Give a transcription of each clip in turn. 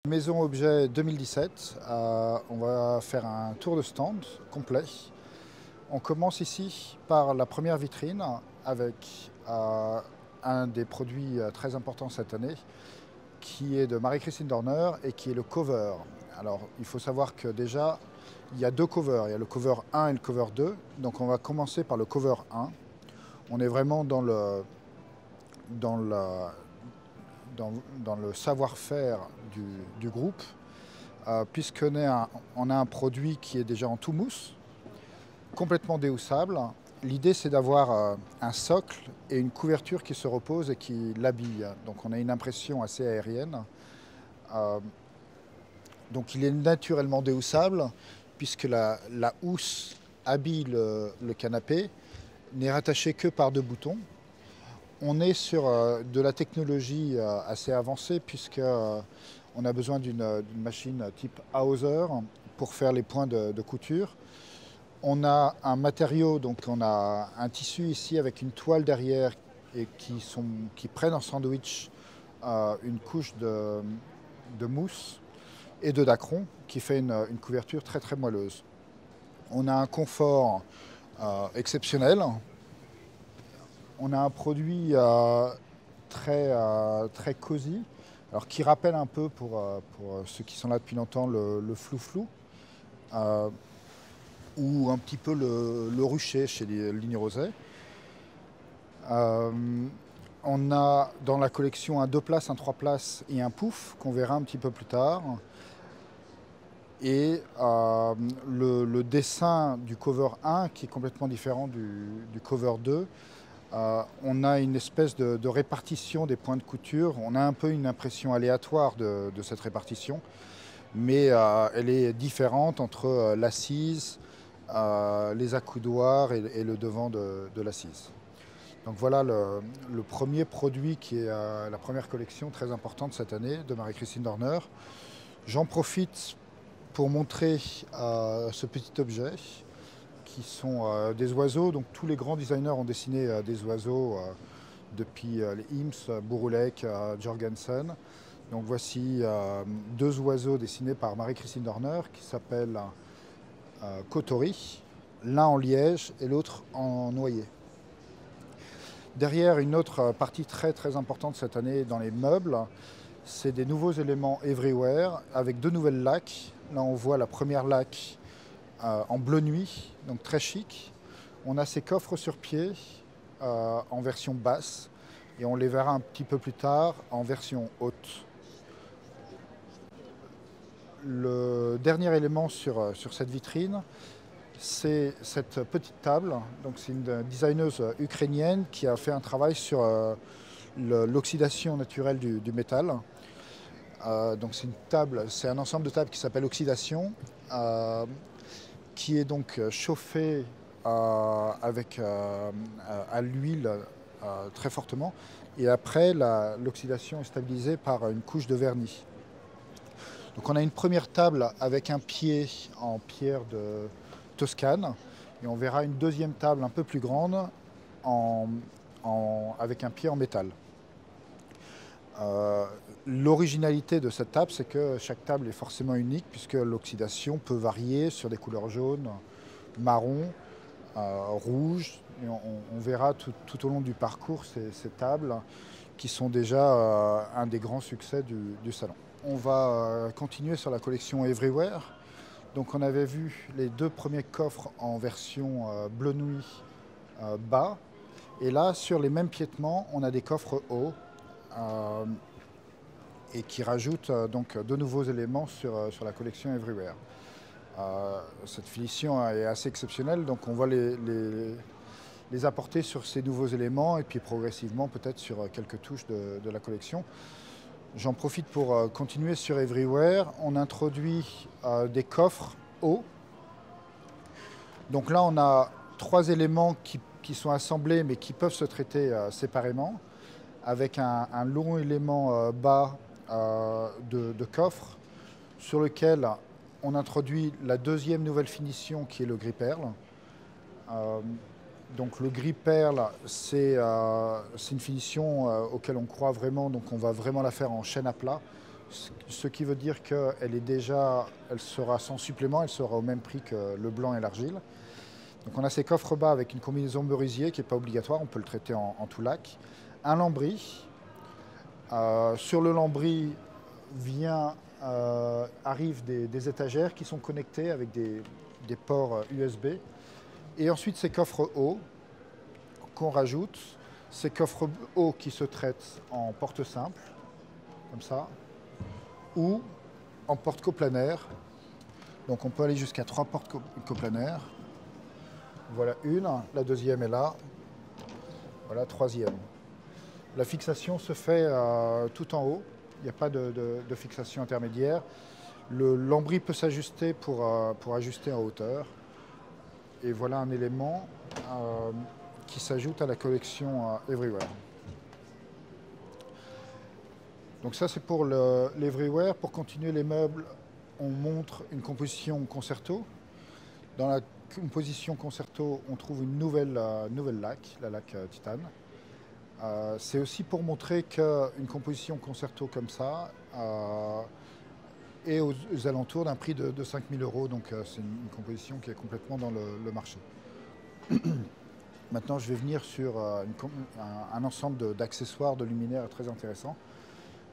Maison Objet 2017, on va faire un tour de stand complet. On commence ici par la première vitrine avec un des produits très importants cette année qui est de Marie-Christine Dorner et qui est le cover. Alors il faut savoir que déjà il y a deux covers, il y a le cover 1 et le cover 2. Donc on va commencer par le cover 1. On est vraiment dans dans la, dans le savoir-faire du groupe. Puisqu'on on a un produit qui est déjà en tout mousse, complètement déhoussable. L'idée c'est d'avoir un socle et une couverture qui se repose et qui l'habille. Donc on a une impression assez aérienne. Donc il est naturellement déhoussable puisque la housse habille le canapé, n'est rattachée que par deux boutons. On est sur de la technologie assez avancée puisque on a besoin d'une machine type Hauser pour faire les points de couture. On a un matériau, donc on a un tissu ici avec une toile derrière et qui prennent en sandwich une couche de mousse et de dacron qui fait une couverture très très moelleuse. On a un confort exceptionnel. On a un produit très cosy, alors qui rappelle un peu pour ceux qui sont là depuis longtemps le flou-flou, ou un petit peu le rucher chez les Lignes Rosé. On a dans la collection un 2 places, un 3 places et un pouf qu'on verra un petit peu plus tard. Et le dessin du cover 1 qui est complètement différent du cover 2. On a une espèce de répartition des points de couture. On a un peu une impression aléatoire de cette répartition, mais elle est différente entre l'assise, les accoudoirs et le devant de l'assise. Donc voilà le premier produit qui est la première collection très importante cette année de Marie-Christine Dorner. J'en profite pour montrer ce petit objet qui sont des oiseaux. Donc tous les grands designers ont dessiné des oiseaux depuis les Ims, Bouroulec, Jorgensen. Donc voici deux oiseaux dessinés par Marie-Christine Dorner qui s'appellent Kotori, l'un en liège et l'autre en noyer. Derrière, une autre partie très très importante cette année dans les meubles, c'est des nouveaux éléments Everywhere avec deux nouvelles laques. Là on voit la première laque en bleu nuit, donc très chic. On a ces coffres sur pied en version basse et on les verra un petit peu plus tard en version haute. Le dernier élément sur cette vitrine, c'est cette petite table. Donc c'est une designeuse ukrainienne qui a fait un travail sur l'oxydation naturelle du métal. Donc c'est une table, c'est un ensemble de tables qui s'appelle Oxydation, qui est donc chauffé avec à l'huile très fortement. Et après, l'oxydation est stabilisée par une couche de vernis. Donc on a une première table avec un pied en pierre de Toscane. Et on verra une deuxième table un peu plus grande avec un pied en métal. L'originalité de cette table, c'est que chaque table est forcément unique puisque l'oxydation peut varier sur des couleurs jaunes, marron, rouge. Et on verra tout au long du parcours ces tables qui sont déjà un des grands succès du salon. On va continuer sur la collection Everywhere. Donc on avait vu les deux premiers coffres en version bleu nuit bas. Et là, sur les mêmes piétements, on a des coffres hauts. Et qui rajoute donc de nouveaux éléments sur la collection Everywhere. Cette finition est assez exceptionnelle, donc on va les apporter sur ces nouveaux éléments et puis progressivement peut-être sur quelques touches de la collection. J'en profite pour continuer sur Everywhere. On introduit des coffres hauts. Donc là on a trois éléments qui sont assemblés mais qui peuvent se traiter séparément, avec un long élément bas de coffre sur lequel on introduit la deuxième nouvelle finition qui est le gris perle. Donc le gris perle, c'est une finition auquel on croit vraiment, donc on va vraiment la faire en chaîne à plat ce qui veut dire elle sera sans supplément, elle sera au même prix que le blanc et l'argile. Donc on a ces coffres bas avec une combinaison merisier qui n'est pas obligatoire, on peut le traiter en tout lac. Un lambris. Sur le lambris arrivent des étagères qui sont connectées avec des ports USB. Et ensuite ces coffres hauts qu'on rajoute, ces coffres hauts qui se traitent en porte simple, comme ça, ou en porte coplanaire. Donc on peut aller jusqu'à 3 portes coplanaires. Voilà une, la deuxième est là, voilà troisième. La fixation se fait tout en haut, il n'y a pas de fixation intermédiaire. Le lambris peut s'ajuster pour ajuster en hauteur. Et voilà un élément qui s'ajoute à la collection Everywhere. Donc ça c'est pour l'Everywhere. Pour continuer les meubles, on montre une composition concerto. Dans la composition concerto, on trouve une nouvelle laque, la laque titane. C'est aussi pour montrer qu'une composition concerto comme ça est aux alentours d'un prix de 5 000 €. Donc c'est une composition qui est complètement dans le marché. Maintenant, je vais venir sur un ensemble d'accessoires, de luminaires très intéressants.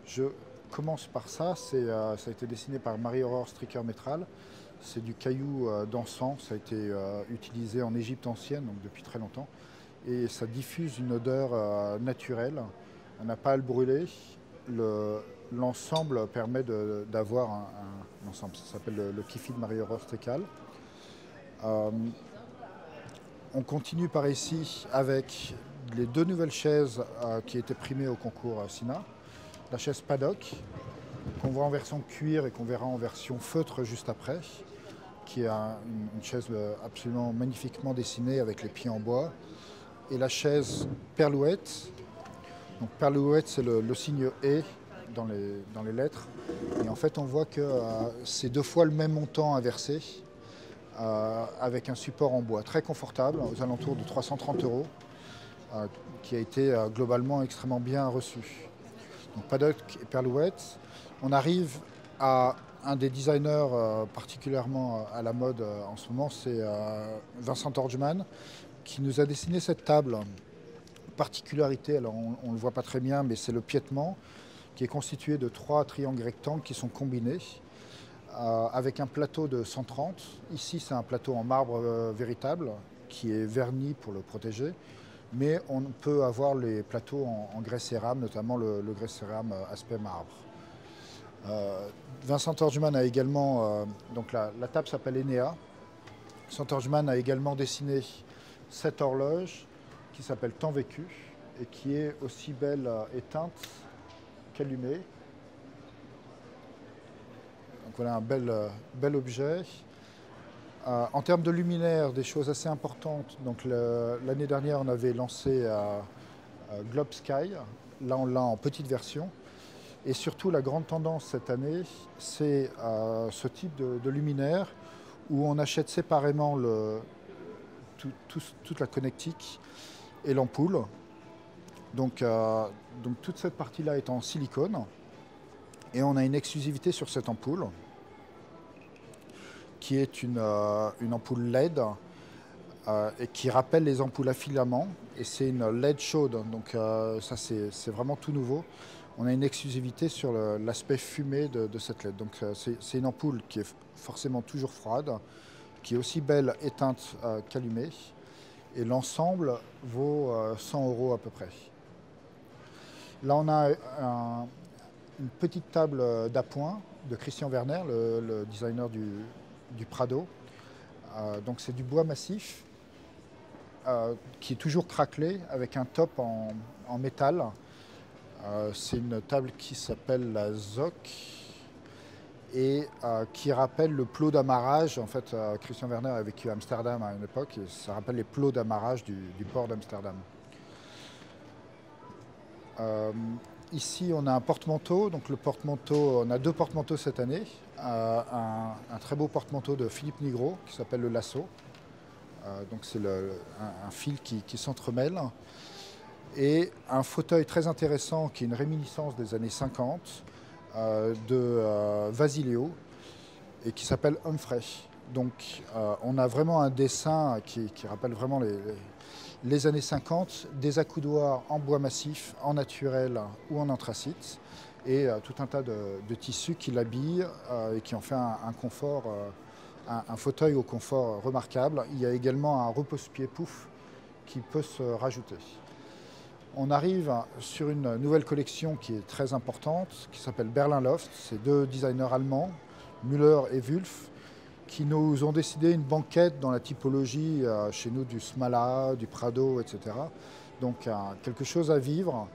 Je commence par ça. Ça a été dessiné par Marie-Aurore Stricker-Métral. C'est du caillou d'encens. Ça a été utilisé en Égypte ancienne, donc depuis très longtemps. Et ça diffuse une odeur naturelle. On n'a pas à le brûler. L'ensemble permet d'avoir un ensemble. Ça s'appelle le Kifi de Marie-Aurore Stricker. On continue par ici avec les 2 nouvelles chaises qui étaient primées au concours SINA. La chaise paddock, qu'on voit en version cuir et qu'on verra en version feutre juste après, qui est une chaise absolument magnifiquement dessinée avec les pieds en bois. Et la chaise perlouette. Donc perlouette, c'est le signe E dans les lettres. Et en fait, on voit que c'est 2 fois le même montant inversé, avec un support en bois très confortable, aux alentours de 330 €, qui a été globalement extrêmement bien reçu. Donc paddock et perlouette. On arrive à un des designers particulièrement à la mode en ce moment, c'est Vincent Torgman, qui nous a dessiné cette table. Particularité, alors on ne le voit pas très bien, mais c'est le piétement, qui est constitué de 3 triangles rectangles qui sont combinés, avec un plateau de 130. Ici, c'est un plateau en marbre véritable, qui est verni pour le protéger, mais on peut avoir les plateaux en grès cérame, notamment le grès cérame aspect marbre. Vincent Torgman a également, donc la table s'appelle Enea. Vincent Torgman a également dessiné cette horloge qui s'appelle Temps Vécu et qui est aussi belle éteinte qu'allumée. Donc voilà un bel objet. En termes de luminaires, des choses assez importantes. Donc l'année dernière, on avait lancé Globe Sky. Là, on l'a en petite version. Et surtout, la grande tendance cette année, c'est ce type de luminaire où on achète séparément toute la connectique et l'ampoule. Donc toute cette partie-là est en silicone. Et on a une exclusivité sur cette ampoule, qui est une ampoule LED et qui rappelle les ampoules à filament. Et c'est une LED chaude, donc ça c'est vraiment tout nouveau. On a une exclusivité sur l'aspect fumé de cette LED. Donc c'est une ampoule qui est forcément toujours froide, qui est aussi belle éteinte qu'allumée. Et l'ensemble vaut 100 € à peu près. Là on a une petite table d'appoint de Christian Werner, le designer du Prado. Donc c'est du bois massif qui est toujours craquelé avec un top en métal. C'est une table qui s'appelle la Zoc et qui rappelle le plot d'amarrage. En fait, Christian Werner a vécu à Amsterdam à une époque et ça rappelle les plots d'amarrage du port d'Amsterdam. Ici, on a un porte-manteau. Donc le porte-manteau, on a 2 porte-manteaux cette année. Un très beau porte-manteau de Philippe Nigro qui s'appelle le Lasso. Donc c'est un fil qui s'entremêle. Et un fauteuil très intéressant qui est une réminiscence des années 50 de Vasileo et qui s'appelle Humphrey. Donc on a vraiment un dessin qui rappelle vraiment les années 50, des accoudoirs en bois massif, en naturel ou en anthracite, et tout un tas de tissus qui l'habillent et qui en fait un confort, un fauteuil au confort remarquable. Il y a également un repose-pied pouf qui peut se rajouter. On arrive sur une nouvelle collection qui est très importante, qui s'appelle Berlin Loft. C'est deux designers allemands, Müller et Wulf, qui nous ont décidé une banquette dans la typologie chez nous du Smala, du Prado, etc. Donc quelque chose à vivre,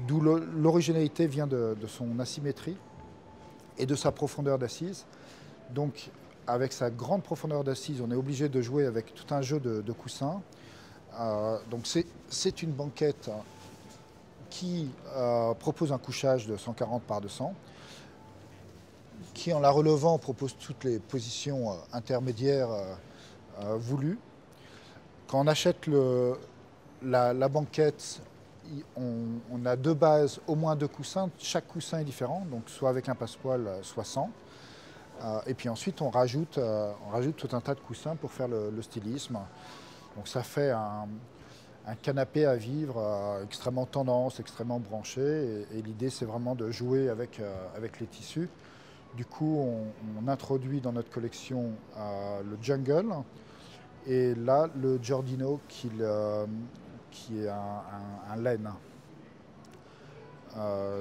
d'où l'originalité vient de son asymétrie et de sa profondeur d'assise. Donc avec sa grande profondeur d'assise, on est obligé de jouer avec tout un jeu de coussins. Donc c'est une banquette qui propose un couchage de 140 par 200, qui en la relevant propose toutes les positions intermédiaires voulues. Quand on achète la banquette, on a deux bases, au moins deux coussins. Chaque coussin est différent, donc soit avec un passepoil, soit sans. Et puis ensuite on rajoute tout un tas de coussins pour faire le stylisme. Donc ça fait un canapé à vivre extrêmement tendance, extrêmement branché. Et l'idée c'est vraiment de jouer avec les tissus. Du coup, on introduit dans notre collection le Jungle et là le Giardino qui est un laine.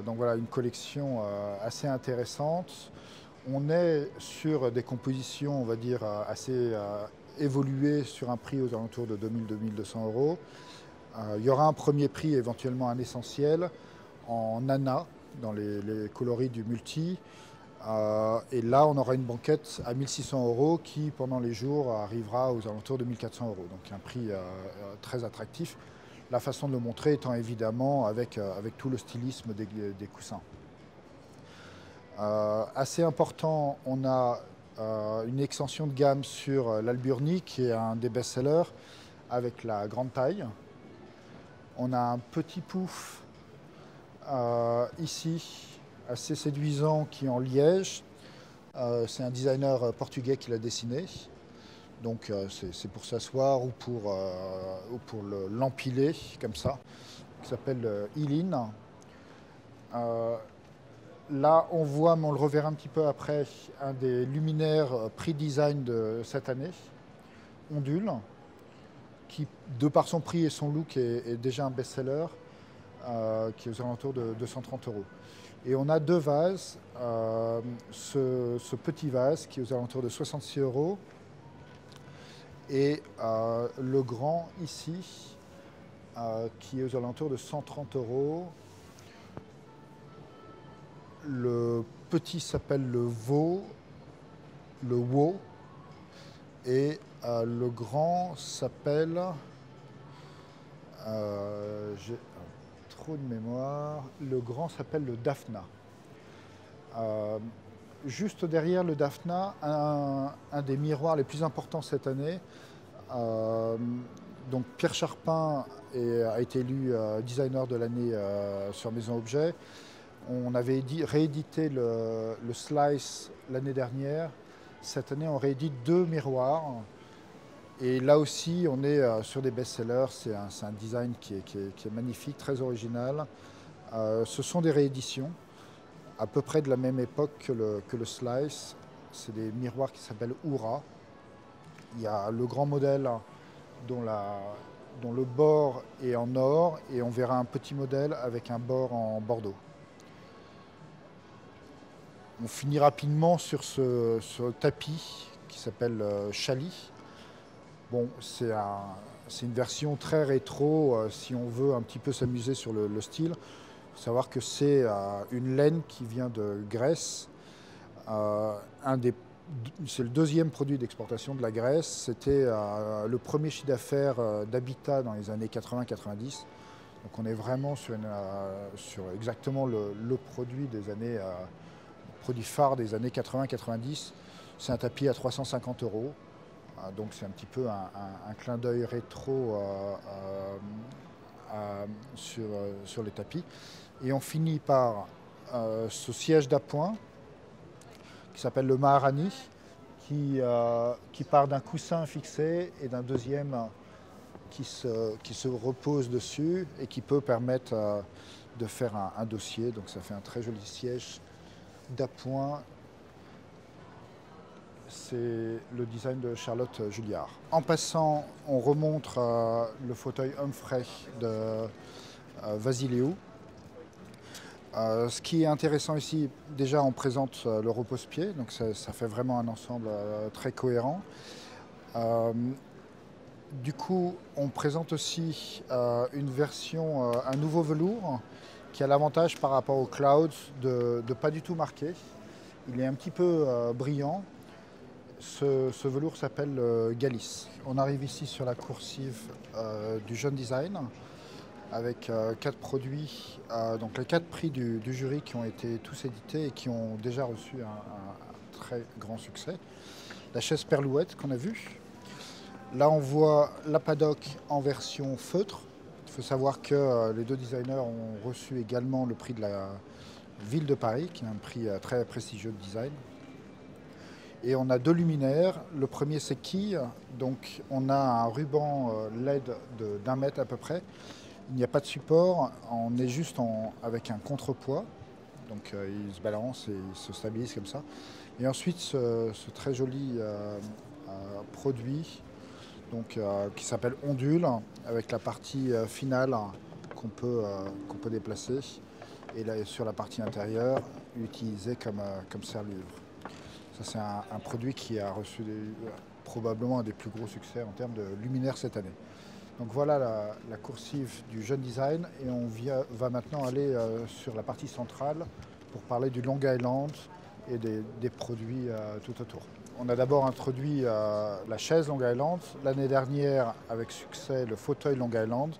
Donc voilà, une collection assez intéressante. On est sur des compositions, on va dire, assez évoluées sur un prix aux alentours de 2000-2200 euros. Il y aura un premier prix, éventuellement un essentiel, en nana, dans les coloris du multi. Et là, on aura une banquette à 1600 euros qui, pendant les jours, arrivera aux alentours de 1400 euros. Donc un prix très attractif. La façon de le montrer étant évidemment avec tout le stylisme des coussins. Assez important, on a une extension de gamme sur l'Alburni, qui est un des best-sellers, avec la grande taille. On a un petit pouf ici, assez séduisant, qui est en liège. C'est un designer portugais qui l'a dessiné. Donc c'est pour s'asseoir ou pour l'empiler comme ça, qui s'appelle Ilin. Là on voit, mais on le reverra un petit peu après, un des luminaires prix design de cette année, Ondule, qui de par son prix et son look est déjà un best-seller, qui est aux alentours de 230 euros. Et on a deux vases, ce petit vase qui est aux alentours de 66 euros et le grand ici qui est aux alentours de 130 euros. Le petit s'appelle le Wo, et le grand s'appelle, j'ai trop de mémoire, le grand s'appelle le Daphna. Juste derrière le Daphna, un des miroirs les plus importants cette année. Donc Pierre Charpin a été élu designer de l'année sur Maison Objet. On avait réédité le Slice l'année dernière. Cette année, on réédite deux miroirs. Et là aussi, on est sur des best-sellers. C'est un design qui est magnifique, très original. Ce sont des rééditions, à peu près de la même époque que le Slice. C'est des miroirs qui s'appellent Oura. Il y a le grand modèle dont le bord est en or, et on verra un petit modèle avec un bord en bordeaux. On finit rapidement sur ce tapis qui s'appelle Chali. Bon, c'est une version très rétro si on veut un petit peu s'amuser sur le style. Il faut savoir que c'est une laine qui vient de Grèce. C'est le deuxième produit d'exportation de la Grèce. C'était le premier chiffre d'affaires d'Habitat dans les années 80-90. Donc on est vraiment sur exactement le produit des années, produit phare des années 80-90. C'est un tapis à 350 euros. Donc c'est un petit peu un clin d'œil rétro sur les tapis. Et on finit par ce siège d'appoint qui s'appelle le Maharani, qui part d'un coussin fixé et d'un deuxième qui se repose dessus et qui peut permettre de faire un dossier. Donc ça fait un très joli siège d'appoint. C'est le design de Charlotte Julliard. En passant, on remonte le fauteuil Humphrey de Vasiliou. Ce qui est intéressant ici, déjà on présente le repose-pied, donc ça fait vraiment un ensemble très cohérent. Du coup, on présente aussi une version, un nouveau velours qui a l'avantage par rapport au Cloud de ne pas du tout marquer. Il est un petit peu brillant. Ce velours s'appelle Galis. On arrive ici sur la coursive du Jeune Design avec 4 produits, donc les 4 prix du jury qui ont été tous édités et qui ont déjà reçu un très grand succès. La chaise Perlouette qu'on a vue. Là on voit la Paddock en version feutre. Il faut savoir que les 2 designers ont reçu également le prix de la Ville de Paris, qui est un prix très prestigieux de design. Et on a 2 luminaires. Le premier c'est Quille, donc on a un ruban LED d'1 mètre à peu près. Il n'y a pas de support, on est juste avec un contrepoids, donc il se balance et il se stabilise comme ça. Et ensuite ce très joli produit donc, qui s'appelle Ondule, avec la partie finale qu'on peut déplacer, et là, sur la partie intérieure, utilisée comme serre-livre. Ça c'est un produit qui a reçu probablement un des plus gros succès en termes de luminaire cette année. Donc voilà la coursive du Jeune Design, et on va maintenant aller sur la partie centrale pour parler du Long Island et des produits tout autour. On a d'abord introduit la chaise Long Island, l'année dernière avec succès le fauteuil Long Island,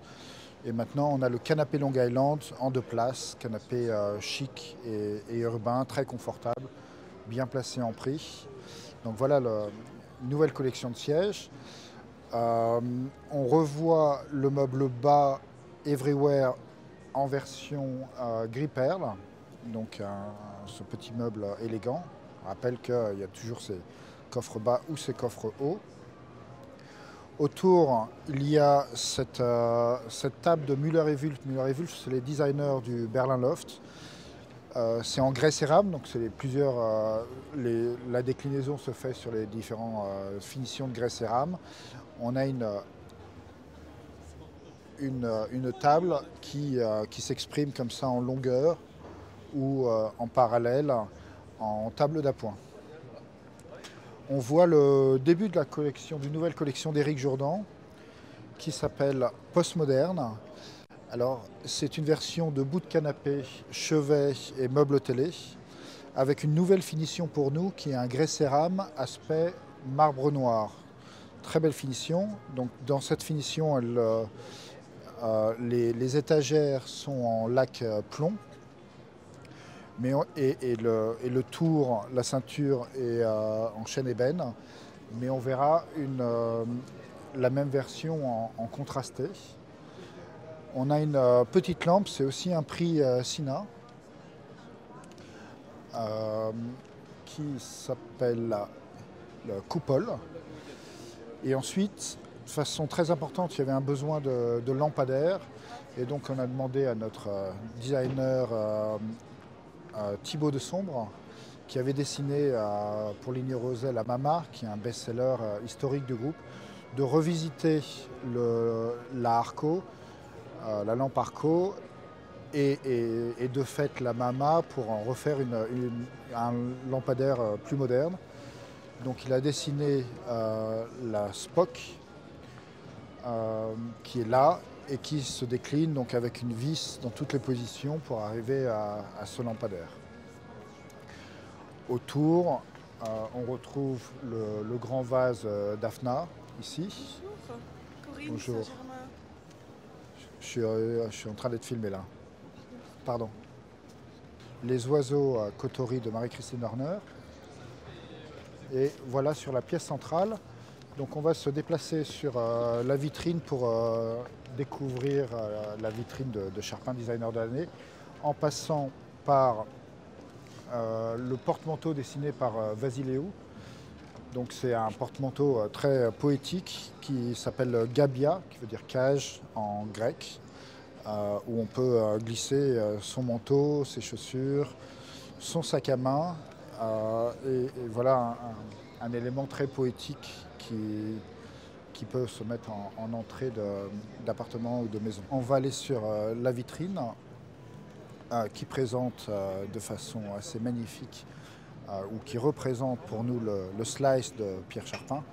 et maintenant on a le canapé Long Island en 2 places, canapé chic et urbain, très confortable, bien placé en prix. Donc voilà une nouvelle collection de sièges. On revoit le meuble bas Everywhere en version gris perle, donc ce petit meuble élégant. On rappelle qu'il y a toujours ces coffres bas ou ces coffres hauts. Autour, il y a cette table de Müller & Wülf. Müller & Wülf, c'est les designers du Berlin Loft. C'est en grès cérame, donc c'est la déclinaison se fait sur les différentes finitions de grès cérame. On a une table qui s'exprime comme ça en longueur ou en parallèle en table d'appoint. On voit le début de la collection, d'une nouvelle collection d'Éric Jourdan qui s'appelle Postmoderne. Alors, c'est une version de bout de canapé, chevet et meuble télé, avec une nouvelle finition pour nous qui est un grès cérame aspect marbre noir. Très belle finition. Donc, dans cette finition, les étagères sont en laque plomb, et le tour, la ceinture est en chêne ébène, mais on verra la même version en contrasté. On a une petite lampe, c'est aussi un prix Sina, qui s'appelle le Coupole. Et ensuite, de façon très importante, il y avait un besoin de lampadaires, et donc on a demandé à notre designer Thibaut de Sombre, qui avait dessiné pour Ligne Roselle la Mama, qui est un best-seller historique du groupe, de revisiter la Arco, la lampe Arco, et de fait la Mama pour en refaire un lampadaire plus moderne. Donc il a dessiné la Spock qui est là et qui se décline donc avec une vis dans toutes les positions pour arriver à ce lampadaire. Autour, on retrouve le grand vase d'Aphna ici. Bonjour, Corinne. Bonjour. Je suis en train d'être filmé là. Pardon. Les oiseaux Kotori de Marie-Christine Horner. Et voilà sur la pièce centrale. Donc on va se déplacer sur la vitrine pour découvrir la vitrine de Charpin Designer de l'année, en passant par le porte-manteau dessiné par Vasileou. Donc c'est un porte-manteau très poétique qui s'appelle Gabia, qui veut dire cage en grec, où on peut glisser son manteau, ses chaussures, son sac à main, et voilà un élément très poétique qui peut se mettre en entrée d'appartement ou de maison. On va aller sur la vitrine qui présente de façon assez magnifique ou qui représente pour nous le slice de Pierre Charpin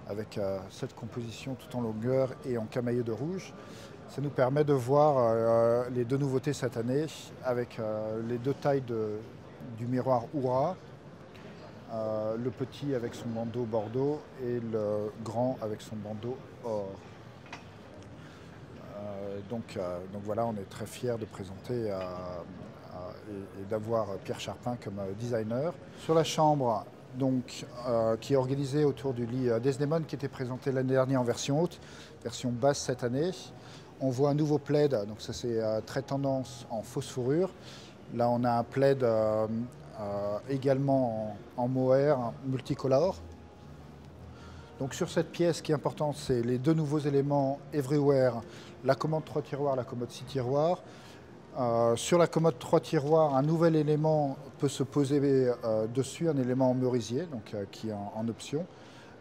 avec cette composition tout en longueur et en camaillé de rouge. Ça nous permet de voir les deux nouveautés cette année avec les deux tailles du miroir Oura, le petit avec son bandeau bordeaux et le grand avec son bandeau or. Donc voilà, on est très fiers de présenter et d'avoir Pierre Charpin comme designer. Sur la chambre, donc, qui est organisée autour du lit Desdemone, qui était présenté l'année dernière en version haute, version basse cette année. On voit un nouveau plaid, donc ça c'est très tendance en fausse fourrure. Là on a un plaid également en mohair multicolore. Donc sur cette pièce, ce qui est important, c'est les deux nouveaux éléments Everywhere, la commode 3 tiroirs, la commode 6 tiroirs. Sur la commode 3 tiroirs, un nouvel élément peut se poser dessus, un élément en merisier, donc, qui est en option,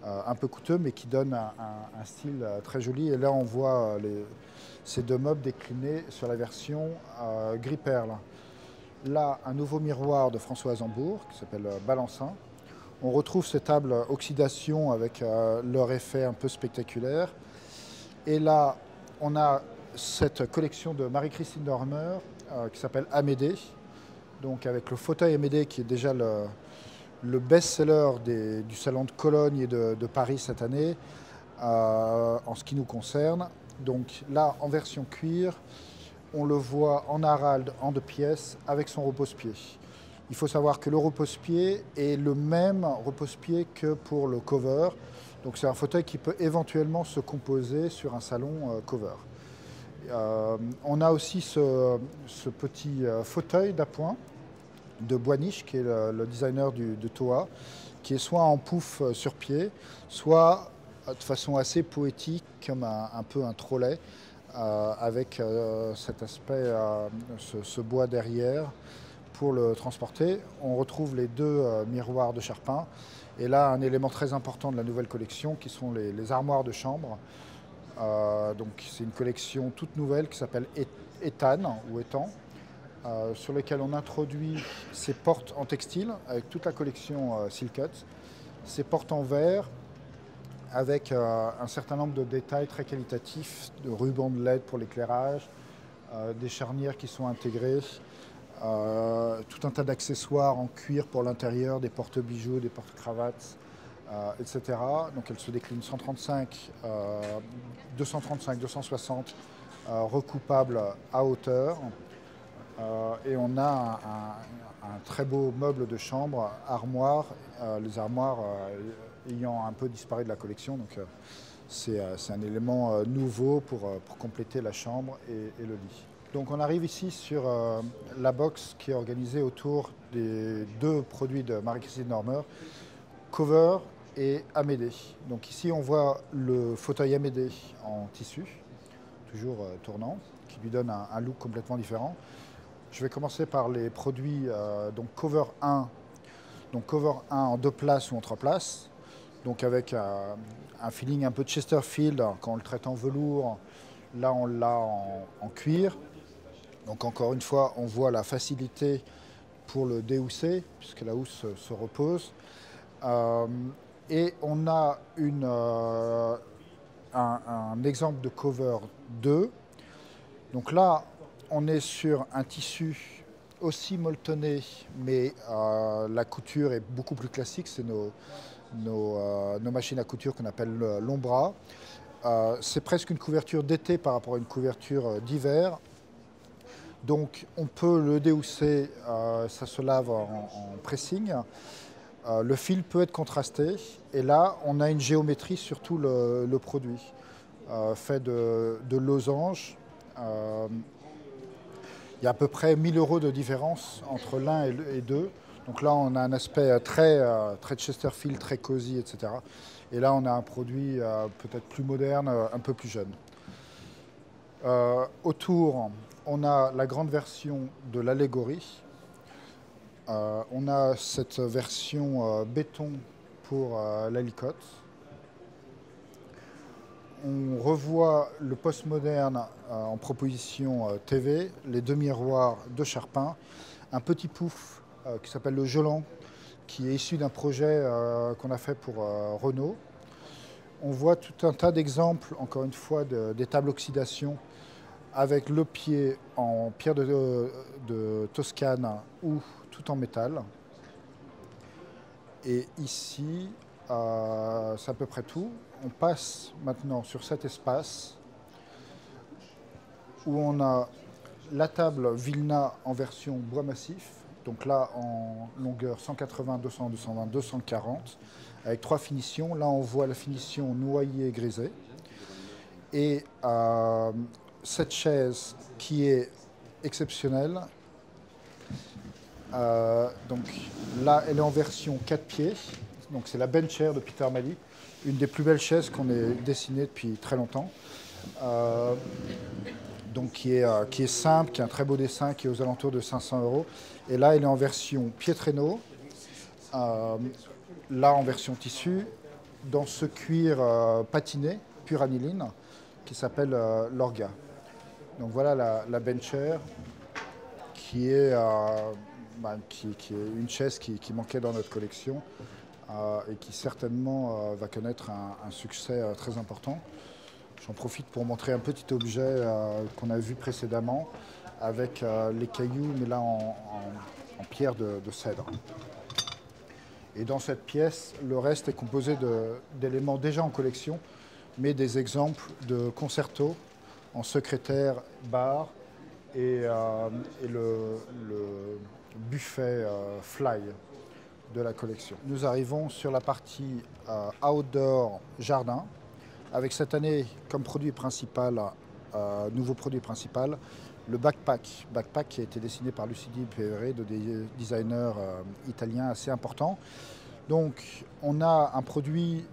un peu coûteux, mais qui donne un style très joli. Et là, on voit ces deux meubles déclinés sur la version gris perle. Là, un nouveau miroir de François Zambourg, qui s'appelle Balançin. On retrouve ces tables oxydation avec leur effet un peu spectaculaire. Et là, on a cette collection de Marie-Christine Dormer qui s'appelle Amédée. Donc avec le fauteuil Amédée qui est déjà le best-seller du Salon de Cologne et de Paris cette année, en ce qui nous concerne. Donc là, en version cuir, on le voit en Harald en 2 pièces avec son repose-pied. Il faut savoir que le repose-pied est le même repose-pied que pour le cover. Donc c'est un fauteuil qui peut éventuellement se composer sur un salon cover. On a aussi ce petit fauteuil d'appoint de Boiniche, qui est le designer de Toa, qui est soit en pouf sur pied, soit de façon assez poétique, comme un peu un trolley, avec cet aspect, ce bois derrière, pour le transporter. On retrouve les deux miroirs de Charpin. Et là, un élément très important de la nouvelle collection, qui sont les armoires de chambre. Donc c'est une collection toute nouvelle qui s'appelle Ethan, ou Étang, sur lesquelles on introduit ces portes en textile, avec toute la collection Silkut, ces portes en verre, avec un certain nombre de détails très qualitatifs, de rubans de LED pour l'éclairage, des charnières qui sont intégrées, tout un tas d'accessoires en cuir pour l'intérieur, des porte-bijoux, des porte-cravates, etc. Donc elle se décline 135, 235, 260 recoupables à hauteur. Et on a un très beau meuble de chambre, armoire, les armoires ayant un peu disparu de la collection. Donc c'est un élément nouveau pour compléter la chambre et le lit. Donc on arrive ici sur la box qui est organisée autour des deux produits de Marie-Christine Dormer, Cover et Amédée. Donc ici on voit le fauteuil Amédée en tissu, toujours tournant, qui lui donne un look complètement différent. Je vais commencer par les produits donc Cover 1. Donc Cover 1 en 2 places ou en 3 places. Donc avec un feeling un peu de Chesterfield quand on le traite en velours. Là on l'a en cuir. Donc encore une fois, on voit la facilité pour le déhousser, puisque la housse se repose. Et on a un exemple de Cover 2. Donc là, on est sur un tissu aussi molletonné, mais la couture est beaucoup plus classique. C'est nos machines à couture qu'on appelle l'Ombra. C'est presque une couverture d'été par rapport à une couverture d'hiver. Donc on peut le déhousser, ça se lave en pressing. Le fil peut être contrasté et là on a une géométrie sur tout le produit, fait de losanges. Il y a à peu près 1 000 € de différence entre l'un et deux. Donc là, on a un aspect très Chesterfield, très cosy, etc. Et là, on a un produit peut-être plus moderne, un peu plus jeune. Autour, on a la grande version de l'allégorie. On a cette version béton pour la licotte. On revoit le postmoderne en proposition TV, les deux miroirs de Charpin, un petit pouf qui s'appelle le Jolan, qui est issu d'un projet qu'on a fait pour Renault. On voit tout un tas d'exemples, encore une fois, des tables oxydation avec le pied en pierre de Toscane ou tout en métal. Et ici, c'est à peu près tout. On passe maintenant sur cet espace où on a la table Vilna en version bois massif, donc là en longueur 180, 200, 220, 240, avec 3 finitions. Là on voit la finition noyer grisée. Et cette chaise qui est exceptionnelle, donc là elle est en version 4 pieds, donc c'est la bench chair de Peter Mali, une des plus belles chaises qu'on ait dessinées depuis très longtemps. Donc qui est simple, qui a un très beau dessin, qui est aux alentours de 500 €. Et là, elle est en version pied traîneau, là en version tissu, dans ce cuir patiné, pur aniline, qui s'appelle l'Orga. Donc voilà la bench chair, qui est une chaise qui manquait dans notre collection et qui certainement va connaître un succès très important. J'en profite pour montrer un petit objet qu'on a vu précédemment avec les cailloux, mais là en pierre de cèdre. Et dans cette pièce, le reste est composé d'éléments déjà en collection, mais des exemples de concerto en secrétaire, bar et le buffet fly de la collection. Nous arrivons sur la partie outdoor jardin, avec cette année comme produit principal, nouveau produit principal, le backpack. Backpack qui a été dessiné par Lucidi Peveré, des designers italiens assez importants. Donc on a un produit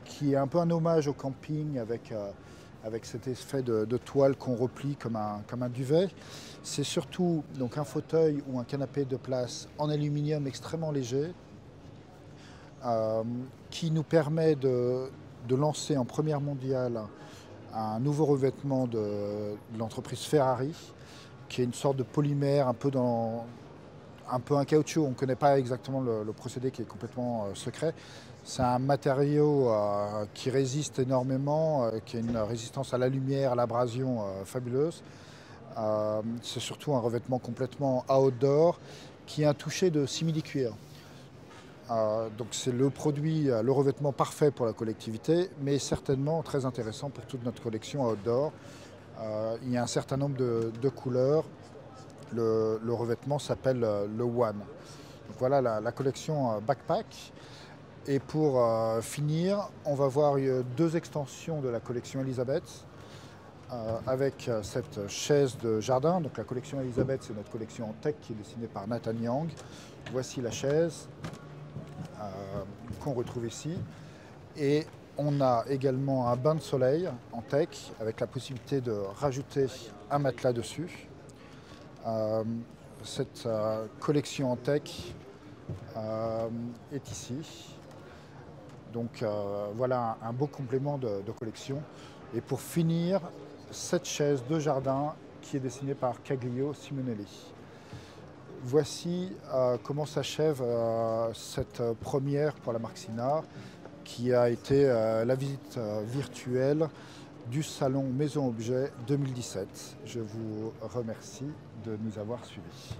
qui est un peu un hommage au camping avec cet effet de toile qu'on replie comme un duvet. C'est surtout donc un fauteuil ou un canapé de place en aluminium extrêmement léger qui nous permet de lancer en première mondiale un nouveau revêtement de l'entreprise Ferrari, qui est une sorte de polymère un peu un caoutchouc. On ne connaît pas exactement le procédé, qui est complètement secret. C'est un matériau qui résiste énormément, qui a une résistance à la lumière, à l'abrasion fabuleuse. C'est surtout un revêtement complètement outdoor qui a un toucher de simili-cuir. Donc c'est le produit, le revêtement parfait pour la collectivité, mais certainement très intéressant pour toute notre collection outdoor. Il y a un certain nombre de couleurs. Le revêtement s'appelle le One. Donc voilà la collection backpack. Et pour finir, on va voir 2 extensions de la collection Elisabeth avec cette chaise de jardin. Donc la collection Elisabeth, c'est notre collection en teck qui est dessinée par Nathan Yang. Voici la chaise qu'on retrouve ici. Et on a également un bain de soleil en teck avec la possibilité de rajouter un matelas dessus. Cette collection en teck est ici. Donc voilà un beau complément de collection. Et pour finir, cette chaise de jardin qui est dessinée par Caglio Simonelli. Voici comment s'achève cette première pour la marque Sinar, qui a été la visite virtuelle du salon Maison Objet 2017. Je vous remercie de nous avoir suivis.